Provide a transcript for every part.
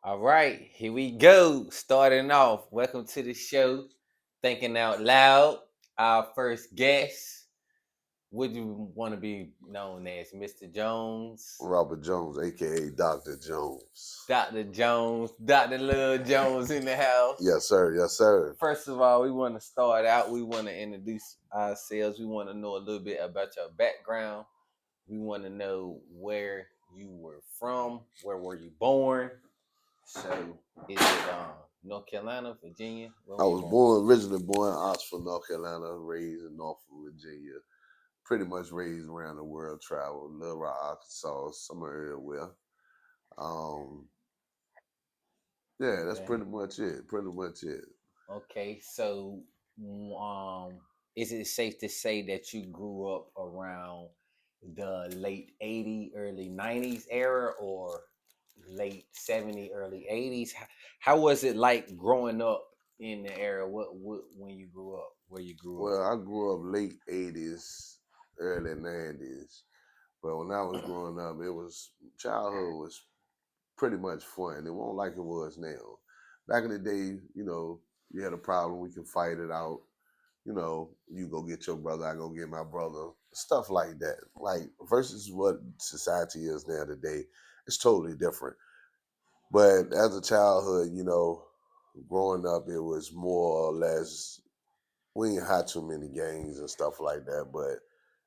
All right, here we go. Starting off. Welcome to the show. Thinking out loud. Our first guest. Would you want to be known as Mr. Jones, Robert Jones, aka Dr. Jones. Dr. Jones, Dr. Lil Jones in the house? Yes, sir. Yes, sir. First of all, we want to start out. We want to introduce ourselves. We want to know a little bit about your background. We want to know where you were from. Where were you born? So, is it North Carolina, Virginia? Where I were you was born? originally born in Oxford, North Carolina, raised in Norfolk, Virginia. Pretty much raised around the world, traveled, Little Rock, Arkansas, somewhere everywhere. Um, yeah, that's Okay. pretty much it. Pretty much it. Okay. So, um, is it safe to say that you grew up around the late '80s, early '90s era, or late '70s, early '80s? How was it like growing up in the era? What when you grew up? Where you grew Well, I grew up late 80s, early 90s. But when I was growing up, childhood was pretty much fun. It won't like it was now. Back in the day, you had a problem, we can fight it out. You go get your brother, I go get my brother. Stuff like that. Like versus what society is now today, it's totally different. But as a childhood, growing up, it was more or less we ain't had too many gangs and stuff like that. But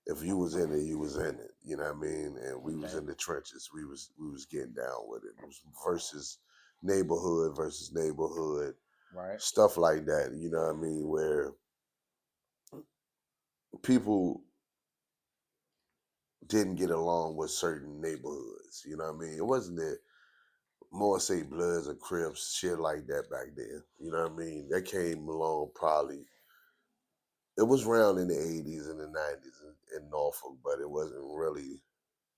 if you was in it, you was in it. You know what I mean? And up? we was Okay. in the trenches. We was getting down with it. It was versus neighborhood, Right. stuff like that. You know what I mean? Where people didn't get along with certain neighborhoods. You know what I mean? It wasn't that more say Bloods or Crips, shit like that back then. You know what I mean? That came along probably. It was around in the 80s and the 90s in Norfolk, but it wasn't really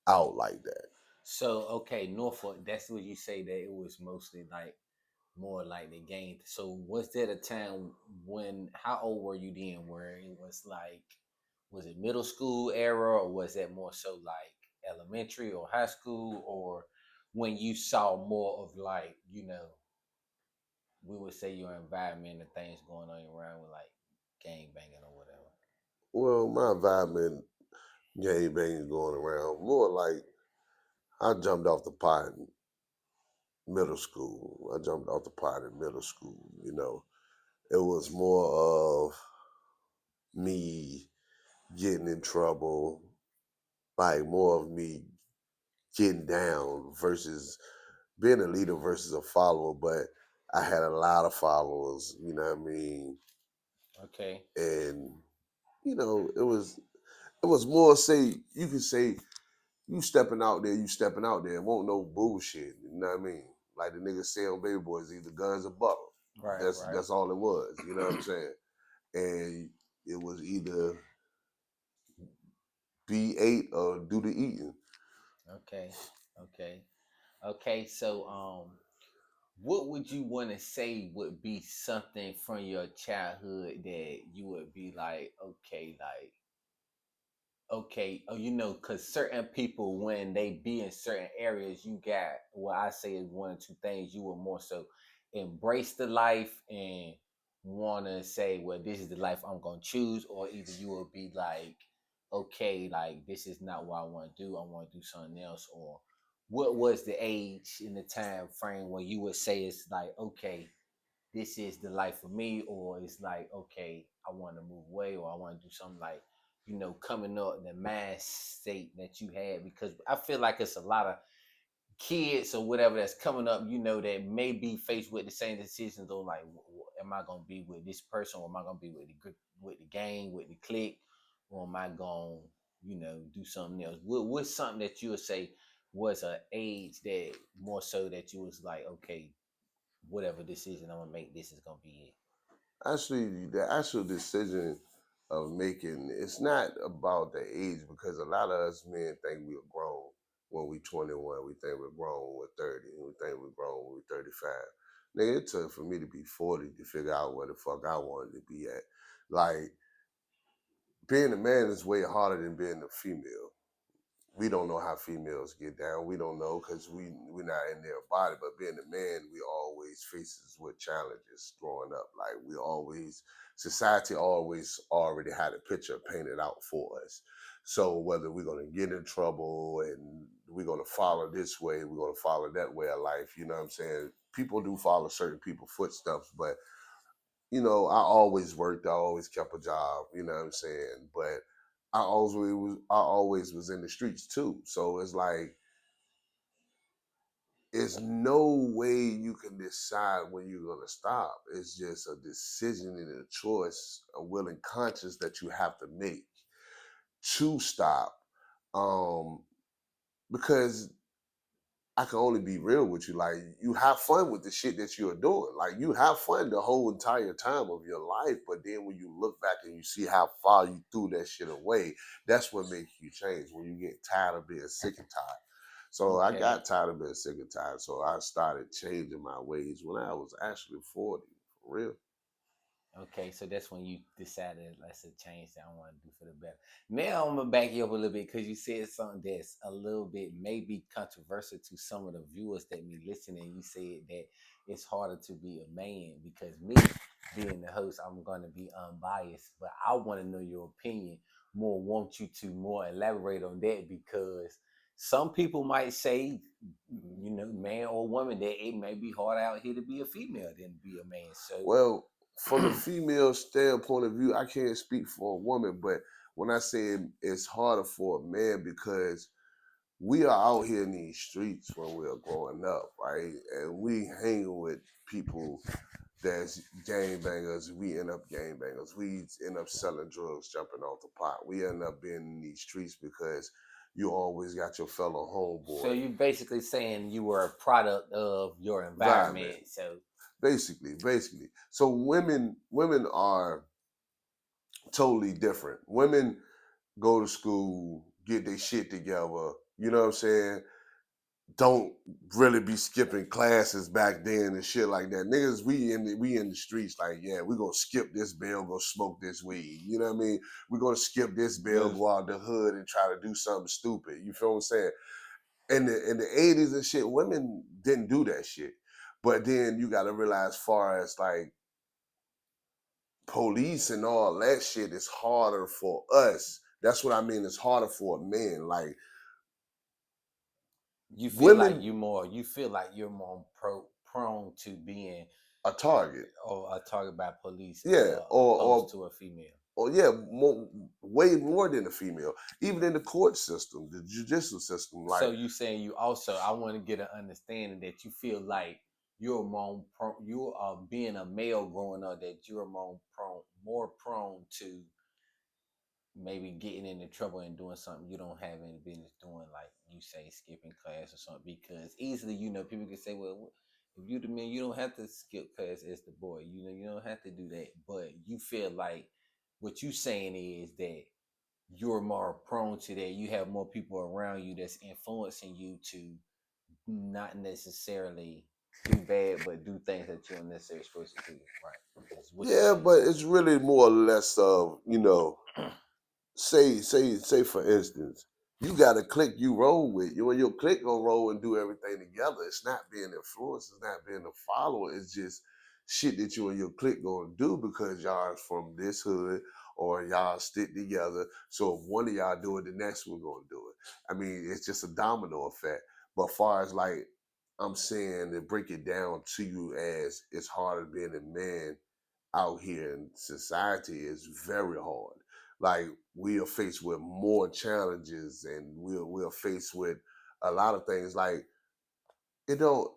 out like that. So okay, Norfolk. That's what you say that it was mostly like more like the game. So was there a time when how old were you then where it was like was it middle school era or was that more so like elementary or high school or when you saw more of like, we would say your environment and things going on around with like gang banging or whatever. Well, my environment, gang banging going around, more like I jumped off the pot in middle school. I jumped off the pot in middle school. It was more of me getting in trouble, like more of me getting down versus being a leader versus a follower. But I had a lot of followers, you know what I mean? Okay. And, it was more say, you could say, you stepping out there. It won't no bullshit, you know what I mean? Like the niggas say on Baby Boys, either guns or butter. Right, right. That's all it was, you know what I'm saying? And it was either be ate or do the eating. Okay. Okay. Okay. So what would you want to say would be something from your childhood that you would be like, because certain people, when they be in certain areas, you got what I say is one or two things. You will more so embrace the life and want to say, well, this is the life I'm going to choose, or either you will be like, okay, like this is not what I want to do. I want to do something else, or what was the age in the time frame where you would say it's like, okay, this is the life for me, or it's like, okay, I want to move away, or I want to do something like, coming up the mass state that you had, because I feel like it's a lot of kids or whatever that's coming up, that may be faced with the same decisions on like, am I gonna be with this person, or am I gonna be with the gang, with the clique, or am I gonna, do something else? What's something that you would say was an age that more so that you was like, okay, whatever decision I'm gonna make, this is gonna be it. Actually, the actual decision of making, it's not about the age because a lot of us men think we're grown when we 21. We think we're grown when we're 30. And we think we're grown when we're 35. Nigga, it took for me to be 40 to figure out where the fuck I wanted to be at. Like, being a man is way harder than being a female. we don't know how females get down. We don't know because we're not in their body. But being a man, we always faces with challenges growing up. Like we always, society always already had a picture painted out for us. So whether we're gonna get in trouble and we're gonna follow this way, we're gonna follow that way of life. You know what I'm saying? People do follow certain people's footsteps, but I always worked, I always kept a job, you know what I'm saying? But I always was in the streets too. So it's like it's no way you can decide when you're gonna stop. It's just a decision and a choice, a will and conscience that you have to make to stop. Um, because I can only be real with you. Like you have fun with the shit that you're doing. Like you have fun the whole entire time of your life. But then when you look back and you see how far you threw that shit away, that's what makes you change. When you get tired of being sick and tired. So I Okay. got tired of being sick and tired. So I started changing my ways when I was actually 40. For real. Okay, so that's when you decided that's a change that I want to do for the better. Now I'm gonna back you up a little bit because you said something that's a little bit maybe controversial to some of the viewers that be listening. You said that it's harder to be a man because me being the host, I'm gonna be unbiased, but I want to know your opinion more. Want you to more elaborate on that because some people might say, man or woman, that it may be hard out here to be a female than to be a man. So Well, from the female standpoint of view, I can't speak for a woman, but when I say it's harder for a man because we are out here in these streets when we're growing up, right? And we hang with people that's gangbangers. We end up gangbangers. We end up selling drugs, jumping off the pot. We end up being in these streets because you always got your fellow So homeboy you basically saying you were a product of your environment. environment. So Basically. So women are totally different. Women go to school, get their shit together. You know what I'm saying? Don't really be skipping classes back then and shit like that. Niggas, we in the streets like, yeah, we gonna skip this bill, go smoke this weed. You know what I mean? We're gonna skip this bill, the go out the hood and try to do something stupid. You feel what I'm saying? In the 80s and shit, women didn't do that shit. But then you gotta realize far as like police and all that shit is harder for us. That's what I mean. It's harder for a man. Like women, you feel like you're more prone to being a target. or targeted by police Yeah, or opposed or to a female. or yeah, way more than a female. Even in the court system, the judicial system, So like you saying you also I want to get an understanding that you feel like you are being a male growing up that you're more prone to maybe getting into trouble and doing something you don't have any business doing, like you say, skipping class or something. Because easily, people can say, well, if you the man, you don't have to skip class as the boy. You don't have to do that. But you feel like what you saying is that you're more prone to that. You have more people around you that's influencing you to not necessarily do bad, but do things that you're necessarily supposed to do. Right? That's what you're yeah, saying. but it's really more or less of say for instance, you got a clique you roll with. You and your clique gonna roll and do everything together. It's not being influenced. It's not being a follower. It's just shit that you and your clique gonna do because y'all is from this hood or y'all stick together. So if one of y'all do it, the next one gonna do it. I mean, it's just a domino effect. But far as like I'm saying to break it down to you as it's harder being a man out here in society is very hard. Like we are faced with more challenges and we're faced with a lot of things. Like it don't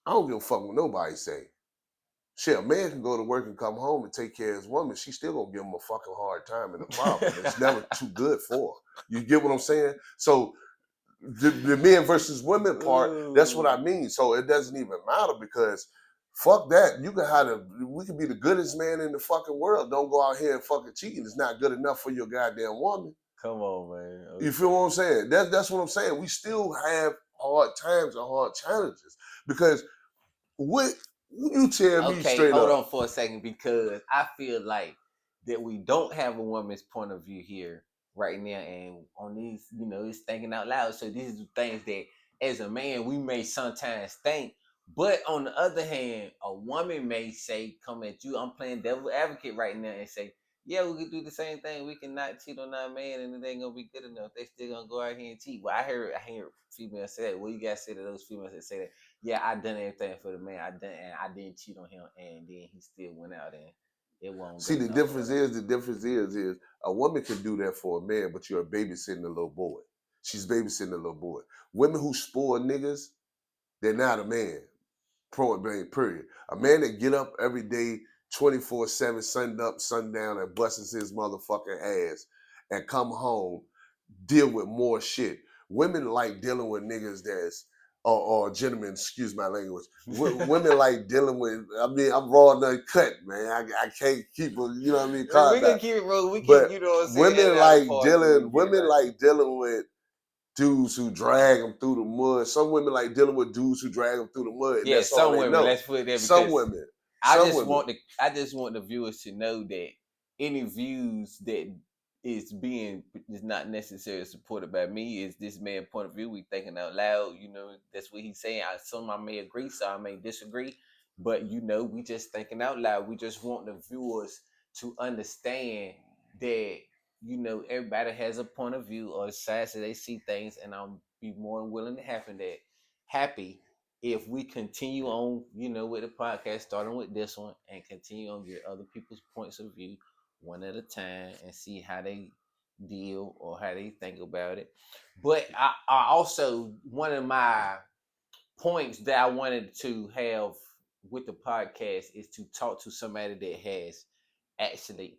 I don't give a fuck what nobody say. Shit, a man can go to work and come home and take care of his woman. She still gonna give him a fucking hard time and a problem. It's never too good for her. You get what I'm saying? So the men versus women part, that's what I Ooh. mean. So it doesn't even matter because fuck that. You can have we can be the goodest man in the fucking world. Don't go out here and fucking cheating. It's not good enough for your goddamn woman. Come on, man. You feel what Okay. I'm saying? That's what I'm saying. We still have hard times and hard challenges because what you tell me Okay, straight hold up. on for a second because I feel like that we don't have a woman's point of view here. right now, and on these, it's thinking out loud. So these are the things that, as a man, we may sometimes think. But on the other hand, a woman may say, come at you. I'm playing devil advocate right now and say, yeah, we can do the same thing. We can not cheat on our man, and it ain't gonna be good enough. They still gonna go out here and cheat. Well, I hear females say that. What you guys say to those females that say that? Yeah, I done everything for the man. I didn't cheat on him, and then he still went out and it wasn't See, good enough or whatever. the difference is a woman can do that for a man, but you're babysitting a little boy. She's babysitting a little boy. Women who spoil niggas, they're not a man. Point blank, period. A man that get up every day, 24/7, sun up, sundown, and busts his motherfucking ass, and come home, deal with more shit. Women like dealing with niggas that's, or gentlemen, excuse my language. Women like dealing with. I mean, I'm raw and uncut, man. I can't keep, you know what I mean. We can keep it real. We But can, you know what I'm saying. women Edit out the like part so we dealing. can get it Women right. like dealing with dudes who drag them through the mud. Some women like dealing with dudes who drag them through the mud. And Yeah, that's all some they women. know. Let's put it there Some because women. I Some just women. want the viewers to know that any views that is not necessarily supported by me. Is this man's point of view? We thinking out loud. That's what he's saying. Some I may agree, some I may disagree, but we just thinking out loud. We just want the viewers to understand that everybody has a point of view or sides that they see things, and I'll be more than willing to happy if we continue on, with the podcast, starting with this one, and continue on get other people's points of view one at a time and see how they deal or how they think about it. But I also, one of my points that I wanted to have with the podcast is to talk to somebody that has actually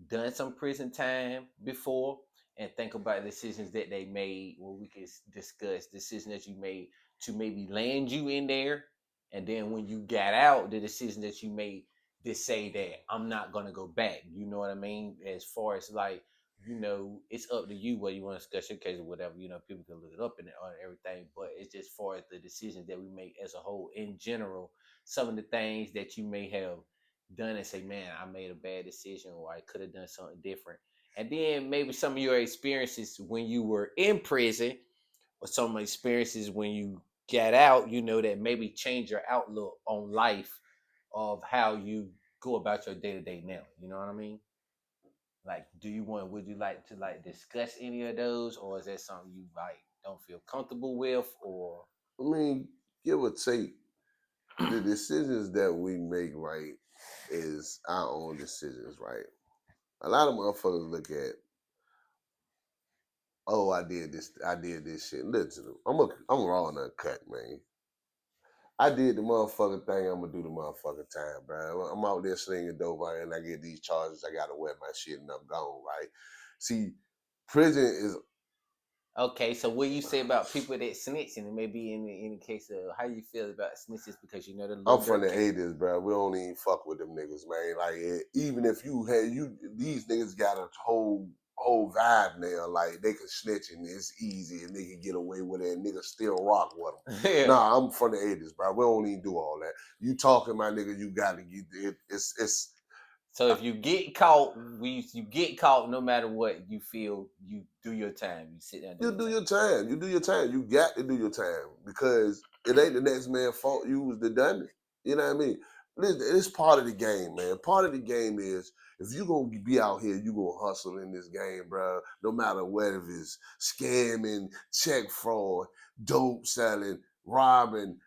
done some prison time before and think about decisions that they made, where we can discuss decisions that you made to maybe land you in there, and then when you got out, the decision that you made to say that I'm not gonna go back. You know what I mean? As far as like, it's up to you whether you want to discuss your case or whatever. People can look it up and everything, but it's just far as the decisions that we make as a whole in general. Some of the things that you may have done and say, man, I made a bad decision or I could have done something different. And then maybe some of your experiences when you were in prison or some experiences when you got out, that maybe change your outlook on life of how you go about your day to day now. You know what I mean? Like, would you like to like discuss any of those, or is that something you like don't feel comfortable with, or? I mean, give or take, the decisions that we make, right, is our own decisions, right? A lot of motherfuckers look at, oh, I did this shit. Listen, I'm raw and uncut, man. I did the motherfucking thing. I'm gonna do the motherfucking time, bro. I'm out there slinging dope, right, and I get these charges. I gotta wear my shit, and I'm gone, right? See, prison is. Okay, so what you say about people that snitching, and maybe in the case of how you feel about snitches, because the I'm little from dirt the case. '80s, bro. We don't even fuck with them niggas, man. Like, even if these niggas got a whole vibe now. Like, they can snitch and it's easy and they can get away with it and niggas still rock with them. Yeah. Nah, I'm from the '80s, bro. We don't even do all that. You talking, my nigga? You got to get it. It's. So if you get caught, you get caught. No matter what, you feel you do your time. You sit down and do You your do time. your time. You do your time. You got to do your time because it ain't the next man's fault. You was the done it. You know what I mean? It's part of the game, man. Part of the game is if you gonna be out here, you gonna hustle in this game, bro. No matter what, if it's scamming, check fraud, dope selling, robbing,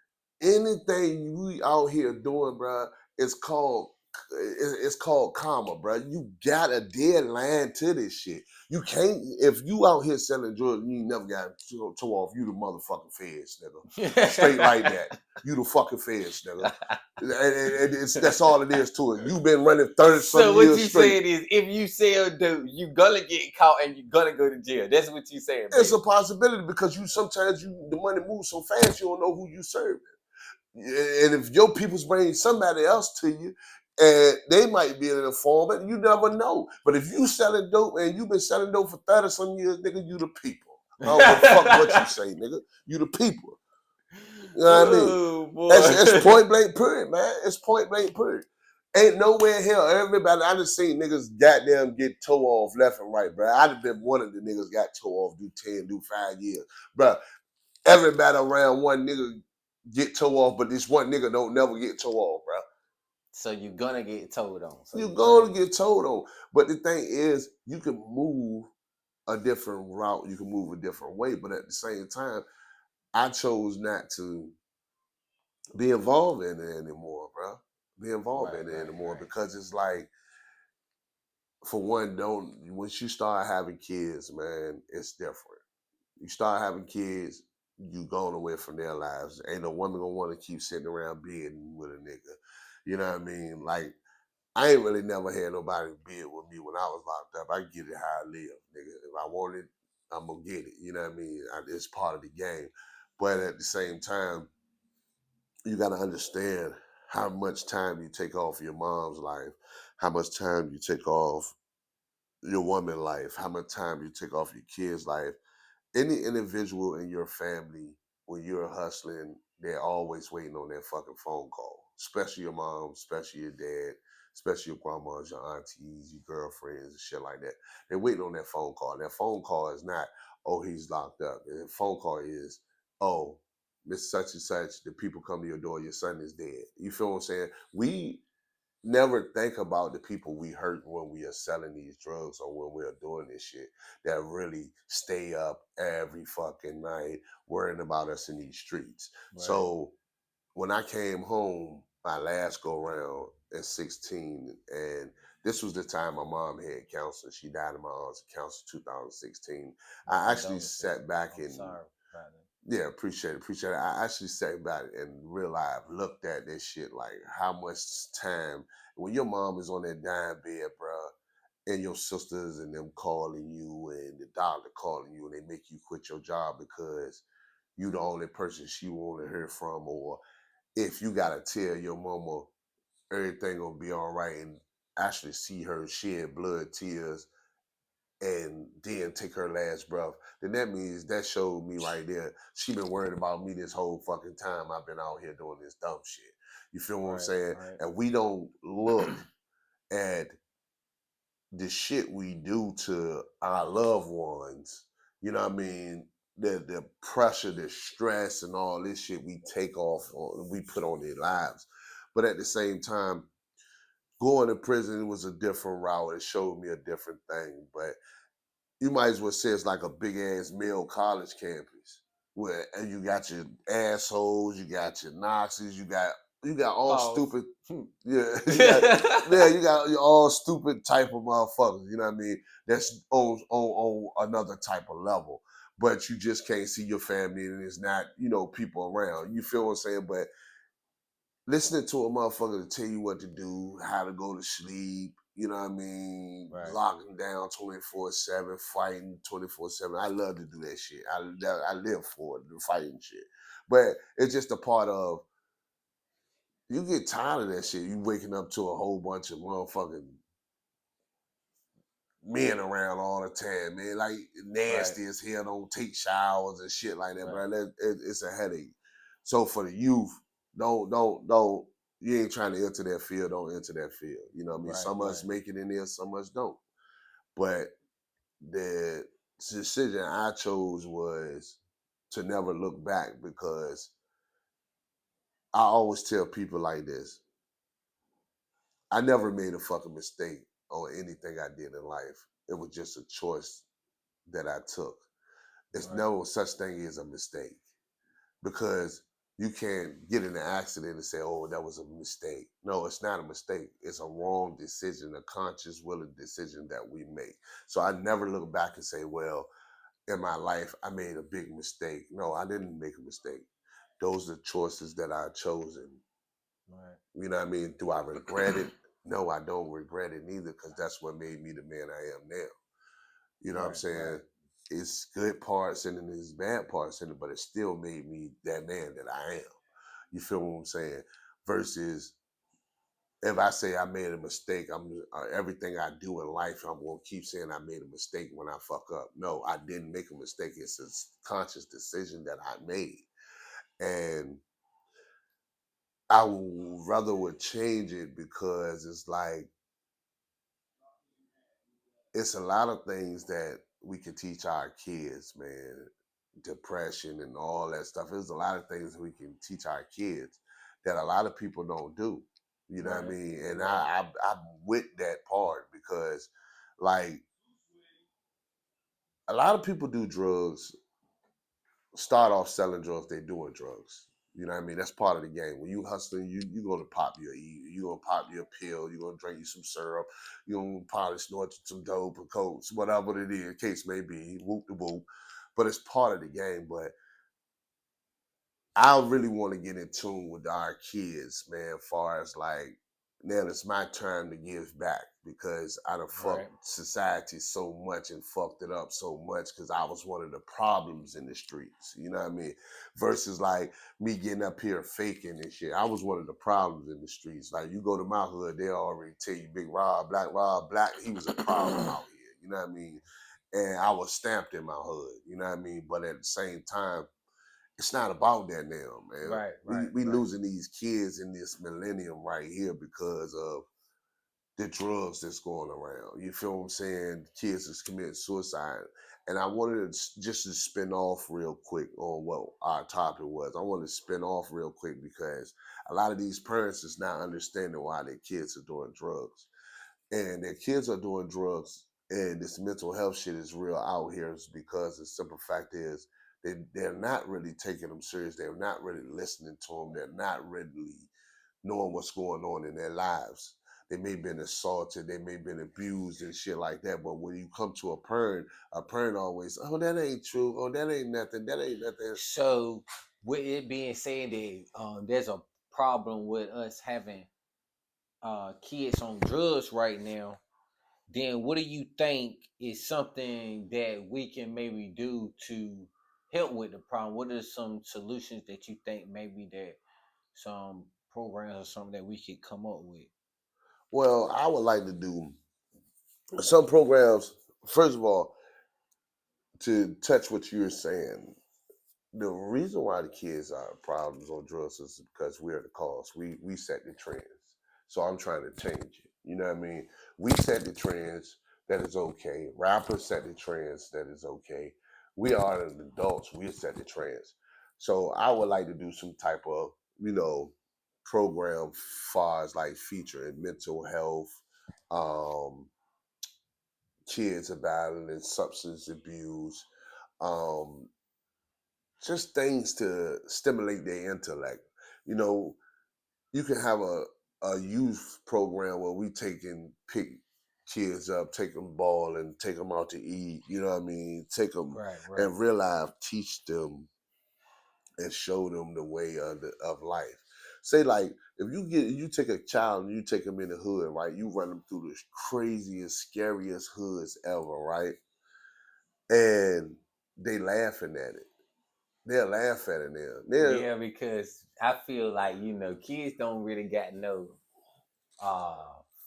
anything we out here doing, bro, it's called it's called karma, bro. You got a deadline to this shit. You can't, if you out here selling drugs, you ain't never got to off, you the motherfucking feds, nigga. Straight like that. You the fucking feds, nigga. That's all it is to it. You been running 30 So some what years you straight. saying is, if you sell dope, you gonna get caught and you gonna go to jail. That's what you saying, It's baby. a possibility because sometimes the money moves so fast you don't know who you serving. And if your people's bringing somebody else to you, and they might be an informant, you never know. But if you selling dope and you've been selling dope for 30 some years, nigga, you the people. I don't give a fuck what you say, nigga. You the people. You know what I mean? Oh boy. It's point blank period, man. It's point blank period. Ain't nowhere in hell. Everybody, I just seen niggas goddamn get toe off left and right, bro. I'd have been one of the niggas got toe off, do 10, do 5 years. Bro, everybody around one nigga get toe off, but this one nigga don't never get toe off, bro. So you're gonna get told on. So You're you're going gonna to get told on. But the thing is, you can move a different route, you can move a different way, but at the same time, I chose not to be involved in it anymore, bro. Be involved right, in it right, anymore right. because it's like, for one, don't once you start having kids, man, it's different. You start having kids, you going away from their lives. Ain't no woman gonna want to keep sitting around being with a nigga. You know what I mean? Like, I ain't really never had nobody bid with me when I was locked up. I get it how I live, nigga. If I want it, I'm gonna get it. You know what I mean? It's part of the game. But at the same time, you gotta understand how much time you take off your mom's life, how much time you take off your woman life, how much time you take off your kids' life. Any individual in your family, when you're hustling, they're always waiting on that fucking phone call. Especially your mom, especially your dad, especially your grandmas, your aunties, your girlfriends, and shit like that. They're waiting on that phone call. That phone call is not, oh, he's locked up. The phone call is, oh, Miss Such and Such, the people come to your door, your son is dead. You feel what I'm saying? We never think about the people we hurt when we are selling these drugs or when we're doing this shit that really stay up every fucking night worrying about us in these streets. Right. So when I came home my last go round at 16, and this was the time my mom had cancer. She died of my aunt's cancer 2016. My I actually condolences. sat back I'm and sorry about it. yeah, appreciate it. I actually sat back and realized, looked at this shit like how much time when your mom is on that dying bed, bro, and your sisters and them calling you and the doctor calling you and they make you quit your job because you the only person she want to hear from, or if you gotta tell your mama everything gonna be all right and actually see her shed blood tears and then take her last breath, then that means that showed me right there she been worried about me this whole fucking time I've been out here doing this dumb shit. You feel what I'm Right, saying? right, And we don't look at the shit we do to our loved ones. You know what I mean? The pressure, the stress, and all this shit we take off, or we put on their lives. But at the same time, going to prison was a different route. It showed me a different thing. But you might as well say it's like a big ass male college campus where and you got your assholes, you got your Nazis, you got all pause. stupid. Yeah, you got all stupid type of motherfuckers. You know what I mean? That's on another type of level. But you just can't see your family, and it's not people around. You feel what I'm saying? But listening to a motherfucker to tell you what to do, how to go to sleep, you know what I mean? Right. Locking down 24/7, fighting 24/7. I love to do that shit. I live for it, the fighting shit. But it's just a part of you get tired of that shit. You waking up to a whole bunch of motherfucking men around all the time, man. Like Right, nasty as hell, don't take showers and shit like that, bro. right, It's a headache. So for the youth, don't. You ain't trying to enter that field. Don't enter that field. You know what I mean? right, Some of us right, make it in there, some of us don't. But the decision I chose was to never look back because I always tell people like this: I never made a fucking mistake on anything I did in life. It was just a choice that I took. It's right, no such thing as a mistake because you can't get in an accident and say, oh, that was a mistake. No, it's not a mistake. It's a wrong decision, a conscious, willing decision that we make. So I never look back and say, well, in my life, I made a big mistake. No, I didn't make a mistake. Those are choices that I chosen. right, You know what I mean? Do I regret it? No, I don't regret it neither because that's what made me the man I am now. You know what I'm right, saying? right, It's good parts and then there's bad parts in it, but it still made me that man that I am. You feel what I'm saying? Versus if I say I made a mistake, I'm everything I do in life, I'm gonna keep saying I made a mistake when I fuck up. No, I didn't make a mistake. It's a conscious decision that I made, and I would rather would change it because it's like it's a lot of things that we can teach our kids, man. Depression and all that stuff. There's a lot of things we can teach our kids that a lot of people don't do. You know what I Right. mean? And I'm with that part because, like, a lot of people do drugs, start off selling drugs, they doing drugs. You know what I mean? That's part of the game. When you hustling, you gonna pop your E, you gonna pop your pill, you gonna drink you some syrup, you gonna probably snort some dope or coats, whatever it is, case may be, whoop the whoop. But it's part of the game. But I really want to get in tune with our kids, man, far as like now it's my turn to give back because I done Right. fucked society so much and fucked it up so much because I was one of the problems in the streets. You know what I mean? Versus like me getting up here faking and shit. I was one of the problems in the streets. Like you go to my hood, they already tell you Big Rob, Black, he was a problem out here. You know what I mean? And I was stamped in my hood. You know what I mean? But at the same time, it's not about that now, man. Right. We Right. we Right. losing these kids in this millennium right here because of the drugs that's going around. You feel what I'm saying? Kids is committing suicide. And I wanted to just to spin off real quick on what our topic was. I wanted to spin off real quick because a lot of these parents is not understanding why their kids are doing drugs. And their kids are doing drugs and this mental health shit is real out here is because the simple fact is they're not really taking them serious. They're not really listening to them. They're not really knowing what's going on in their lives. They may have been assaulted, they may have been abused and shit like that. But when you come to a parent always, oh, that ain't true. Oh, that ain't nothing. That ain't nothing. So, with it being said that there's a problem with us having kids on drugs right now, then what do you think is something that we can maybe do to help with the problem? What are some solutions that you think maybe that some programs or something that we could come up with? Well, I would like to do some programs. First of all, to touch what you're saying, the reason why the kids are problems on drugs is because we're the cause. We set the trends. So I'm trying to change it. You know what I mean? We set the trends that is okay. Rappers set the trends that is okay. We are the adults. We set the trends. So I would like to do some type of, you know, program far as like featuring mental health, um, kids battling substance abuse, um, just things to stimulate their intellect. You know, you can have a youth program where we take and pick kids up, take them ball and take them out to eat. You know what I mean? Take them Right, right, and real life, teach them and show them the way of life. Say like if you take a child and you take them in the hood, right? You run them through the craziest, scariest hoods ever, right? And they laughing at it. They'll laugh at it now. They'll yeah, because I feel like kids don't really got no uh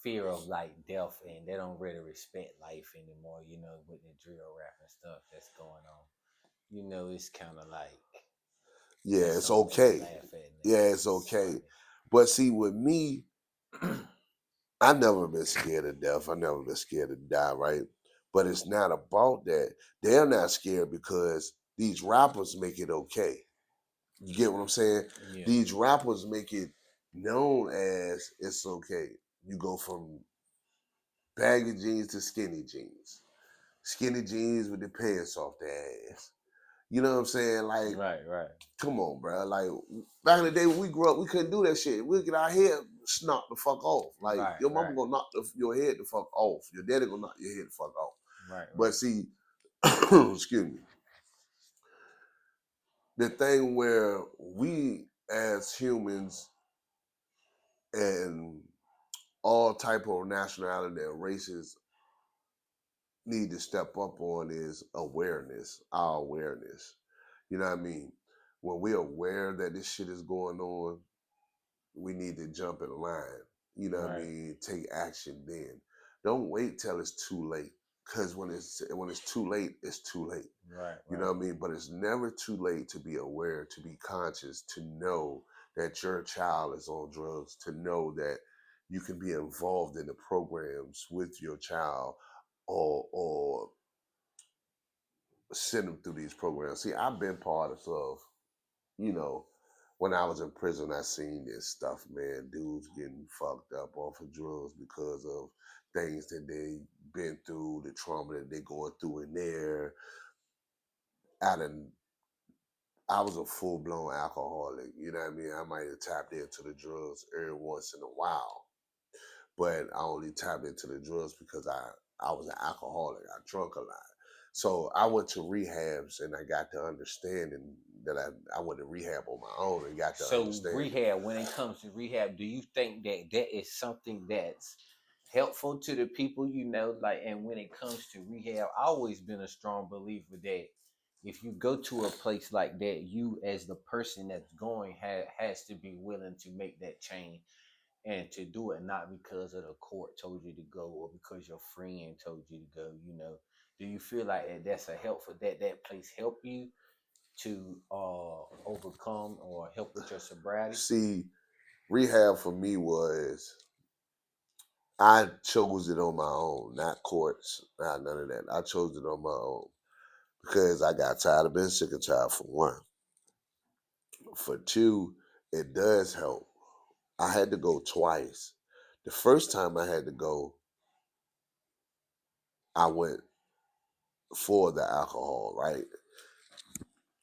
fear of like death, and they don't really respect life anymore. With the drill rap and stuff that's going on. It's kind of like yeah, that's it's something that they okay. laugh at now. Yeah, it's It's okay. funny. But see, with me, I never been scared of death. I never been scared to die, right? But it's not about that. They're not scared because these rappers make it okay. You get what I'm saying? Yeah. These rappers make it known as it's okay. You go from baggy jeans to skinny jeans. Skinny jeans with the pants off the ass. You know what I'm saying? Like, Right, right, come on, bro. Like back in the day when we grew up, we couldn't do that shit. We'd get our head knocked the fuck off. Like right, your mama right, gonna knock your head the fuck off. Your daddy gonna knock your head the fuck off. right, But right, see, excuse me, the thing where we as humans and all type of nationality and races need to step up on is awareness, our awareness. You know what I mean? When we're aware that this shit is going on, we need to jump in line. You know what I right, mean? Take action then. Don't wait till it's too late. Cause when it's too late, it's too late. right, You know right. what I mean? But it's never too late to be aware, to be conscious, to know that your child is on drugs, to know that you can be involved in the programs with your child, or send them through these programs. See, I've been part of, you know, when I was in prison, I seen this stuff, man. Dudes getting fucked up off of drugs because of things that they been through, the trauma that they going through in there. I done, I was a full blown alcoholic. You know what I mean? I might have tapped into the drugs every once in a while, but I only tapped into the drugs because I was an alcoholic. I drunk a lot. So I went to rehabs and I got to understanding that I went to rehab on my own and got to So understanding. rehab, when it comes to rehab, do you think that that is something that's helpful to the people, like, and when it comes to rehab, I always been a strong believer that if you go to a place like that, you as the person that's going has to be willing to make that change and to do it not because of the court told you to go or because your friend told you to go. Do you feel like that's a helpful that place help you to overcome or help with your sobriety? See, rehab for me was, I chose it on my own, not courts, not none of that. I chose it on my own because I got tired of being sick and tired, for one. For two, it does help. I had to go twice. The first time I had to go, I went for the alcohol, right?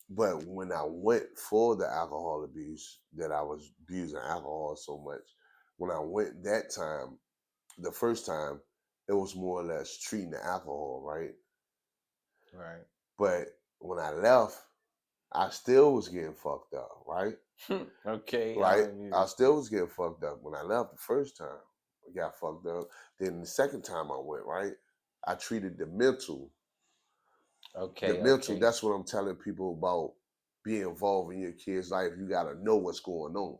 But when I went for the alcohol abuse, that I was abusing alcohol so much, when I went that time, the first time, it was more or less treating the alcohol, right? Right. But when I left, I still was getting fucked up, right? Okay. Right? I still was getting fucked up. When I left the first time, I got fucked up. Then the second time I went, right? I treated the mental. The Okay. mental, Okay. that's what I'm telling people about being involved in your kid's life. You gotta know what's going on.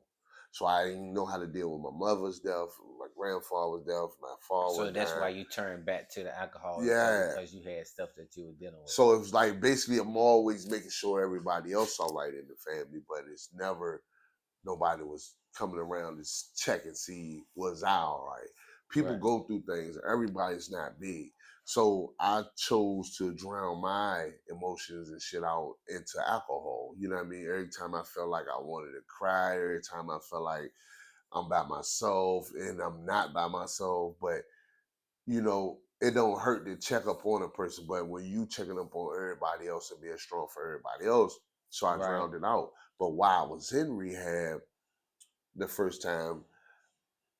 So I didn't know how to deal with my mother's death, my grandfather was death, my father So was that's why dying. you turned back to the alcohol Yeah. because you had stuff that you were dealing with. So it was like basically I'm always making sure everybody else all right in the family, but it's never nobody was coming around to check and see was I all right. People Right. go through things. Everybody's not big. So I chose to drown my emotions and shit out into alcohol. You know what I mean? Every time I felt like I wanted to cry, every time I felt like I'm by myself and I'm not by myself, but it don't hurt to check up on a person, but when you checking up on everybody else and being strong for everybody else, so I Right. drowned it out. But while I was in rehab, the first time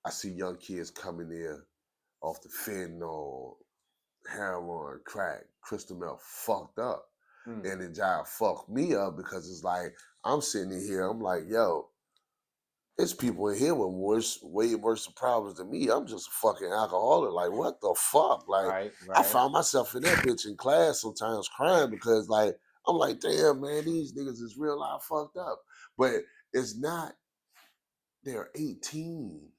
I see young kids coming in off the fentanyl, heroin, crack, crystal meth, fucked up. Mm. And the job fucked me up because it's like, I'm sitting in here, I'm like, yo, there's people in here with way worse problems than me. I'm just a fucking alcoholic. Like, what the fuck? Like, Right. I Right. found myself in that bitch in class sometimes crying because, like, I'm like, damn, man, these niggas is real life fucked up. But it's not, they're 18,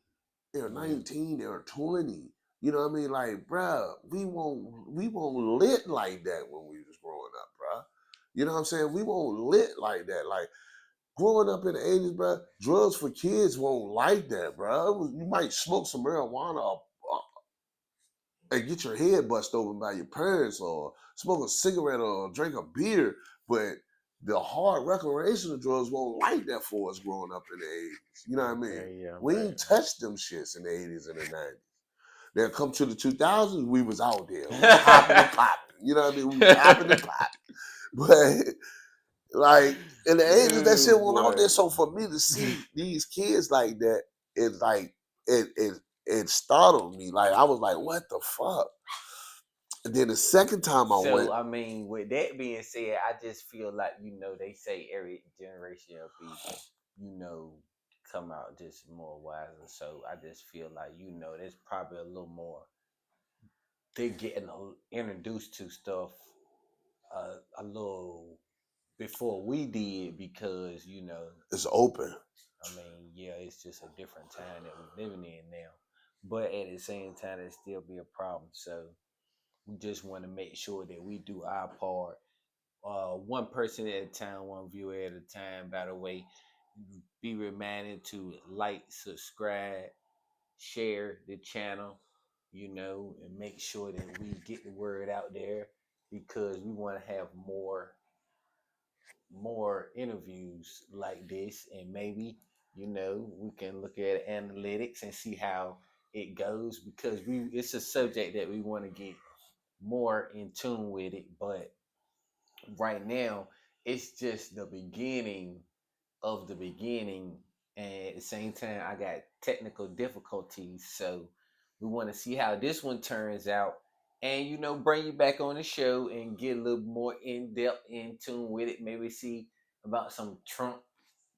they're Mm. 19, they're 20. You know what I mean? Like, bruh, we won't lit like that when we was growing up, bruh. You know what I'm saying? We won't lit like that. Like, growing up in the 80s, bro, drugs for kids won't like that, bro. You might smoke some marijuana and get your head bust open by your parents, or smoke a cigarette or drink a beer, but the hard recreational drugs won't like that for us growing up in the 80s. You know what I mean? Okay. Yeah. We Right. ain't touched them shits in the 80s and the 90s. Then come to the 2000s, we was out there. We was hopping and popping. You know what I mean? We was hopping and popping. But like in the 80s, that Oh shit went out boy. there. So for me to see these kids like that, it's like it startled me. Like I was like, what the fuck? And then the second time I So went, I mean, with that being said, I just feel like they say every generation of people, you know, come out just more wiser. So I just feel like there's probably a little more. They're getting introduced to stuff a little before we did because it's open. I mean, yeah, it's just a different time that we're living in now. But at the same time, it still be a problem. So we just want to make sure that we do our part, one person at a time, one viewer at a time. By the way, be reminded to like, subscribe, share the channel, and make sure that we get the word out there because we want to have more interviews like this, and maybe we can look at analytics and see how it goes because we it's a subject that we want to get more in tune with it, but right now it's just the beginning of the beginning, and at the same time I got technical difficulties, so we want to see how this one turns out, and bring you back on the show and get a little more in depth in tune with it, maybe see about some Trump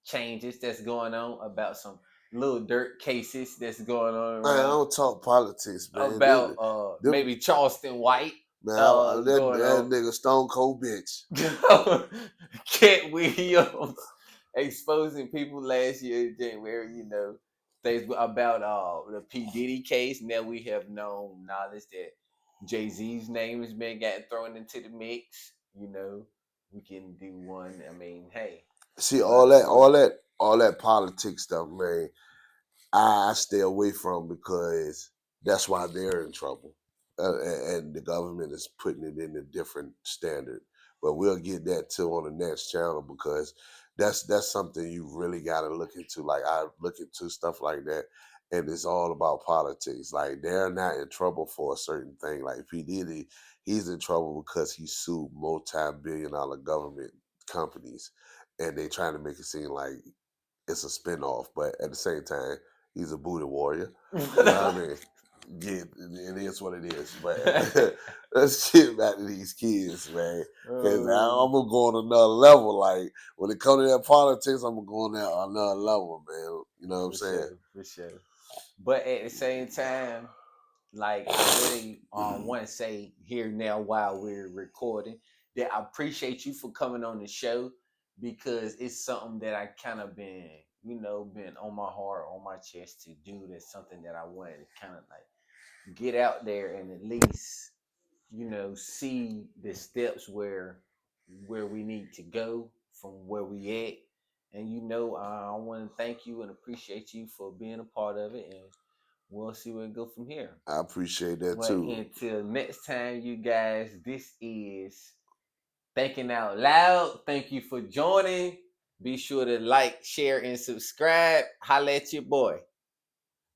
changes that's going on, about some little dirt cases that's going on Man, I around, don't talk politics, man. about Them maybe Charleston White man, going that on. nigga Stone Cold bitch. Cat Williams exposing people last year in January, things about the P. Diddy case. Now we have known knowledge that Jay-Z's name has been getting thrown into the mix. We can do one. I mean, hey, See, might as well. all that politics stuff, man. I stay away from because that's why they're in trouble, and the government is putting it in a different standard. But we'll get that too on the next channel because that's something you really got to look into. Like I look into stuff like that, and it's all about politics. Like they're not in trouble for a certain thing. Like P Diddy, he's in trouble because he sued multi-billion-dollar government companies, and they trying to make it seem like it's a spinoff, but at the same time, he's a booty warrior. You know what I mean? Yeah, it is what it is. But let's get back to these kids, man. Because I'm gonna go on another level. Like when it comes to that politics, I'm gonna go on that another level, man. You know what I'm For saying? sure, for sure. But at the same time, like I really want to say here now while we're recording that I appreciate you for coming on the show because it's something that I kind of been on my heart, on my chest to do. That's something that I wanted to kind of like get out there and at least see the steps where we need to go from where we at. And I want to thank you and appreciate you for being a part of it, and we'll see where it go from here. I appreciate that But too. until next time, you guys, this is Thinking Out Loud. Thank you for joining. Be sure to like, share, and subscribe. Holla at your boy.